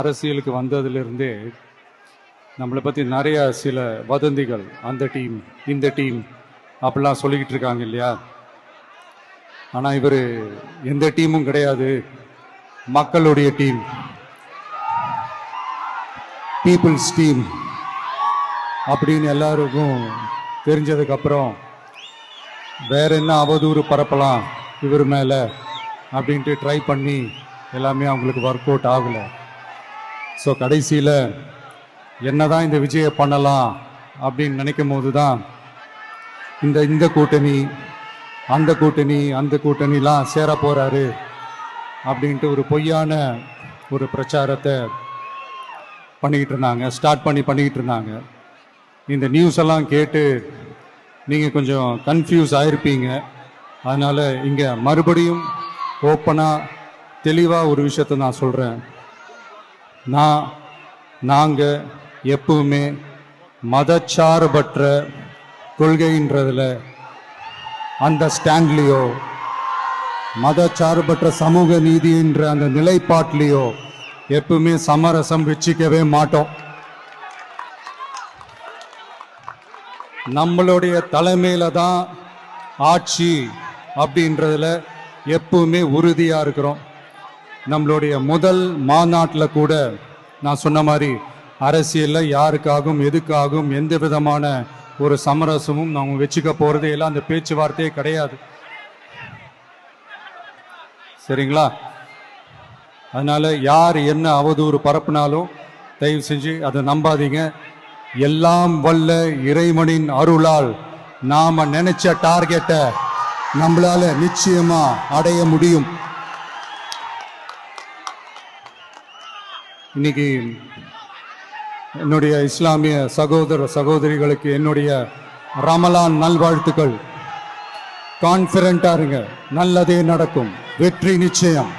அரசியலுக்கு வந்ததிலிருந்தே நம்மளை பற்றி நிறைய சில வதந்திகள், அந்த டீம் இந்த டீம் அப்படிலாம் சொல்லிக்கிட்டு இருக்காங்க இல்லையா. ஆனால் இவர் எந்த டீமும் கிடையாது, மக்களுடைய டீம், பீப்புள்ஸ் டீம் அப்படின்னு எல்லாருக்கும் தெரிஞ்சதுக்கப்புறம் வேற என்ன அவதூறு பரப்பலாம் இவர் மேலே அப்படின்ட்டு ட்ரை பண்ணி எல்லாமே அவங்களுக்கு ஒர்க் அவுட் ஆகலை. ஸோ கடைசியில் என்னதான் இந்த விஜயை பண்ணலாம் அப்படின்னு நினைக்கும் போது தான் இந்த கூட்டணி அந்த கூட்டணிலாம் சேர போகிறாரு அப்படின்ட்டு ஒரு பொய்யான ஒரு பிரச்சாரத்தை பண்ணிக்கிட்டு இருந்தாங்க. இந்த நியூஸ் எல்லாம் கேட்டு நீங்கள் கொஞ்சம் கன்ஃபியூஸ் ஆகிருப்பீங்க. அதனால் இங்கே மறுபடியும் ஓப்பனாக தெளிவாக ஒரு விஷயத்தை நான் சொல்கிறேன். நாங்கள் எப்பவுமே மதச்சார்பற்ற கொள்கைன்றதில், அந்த ஸ்டாண்ட்லேயோ, மதச்சார்பற்ற சமூக நீதின்ற அந்த நிலைப்பாட்டிலையோ எப்பவுமே சமரசம் வச்சுக்கவே மாட்டோம். நம்மளுடைய தலைமையில தான் ஆட்சி அப்படின்றதுல எப்பவுமே உறுதியா இருக்கிறோம். நம்மளுடைய முதல் மாநாட்டில் கூட நான் சொன்ன மாதிரி அரசியலில் யாருக்காகவும் எதுக்காகவும் எந்த விதமான ஒரு சமரசமும் நம்ம வச்சுக்க போறதே இல்லை. அந்த பேச்சுவார்த்தையே கிடையாது. சரிங்களா? அதனால யார் என்ன அவதூறு பரப்புனாலும் தயவு செஞ்சு அதை நம்பாதீங்க. எல்லாம் வல்ல இறைவனின் அருளால் நாம நினைச்ச டார்கெட்டை நம்மளால நிச்சயமா அடைய முடியும். இன்னைக்கு என்னுடைய இஸ்லாமிய சகோதர சகோதரிகளுக்கு என்னுடைய ரமலான் நல்வாழ்த்துக்கள். கான்ஃபிடென்ட்டா இருங்க, நல்லதே நடக்கும், வெற்றி நிச்சயம்.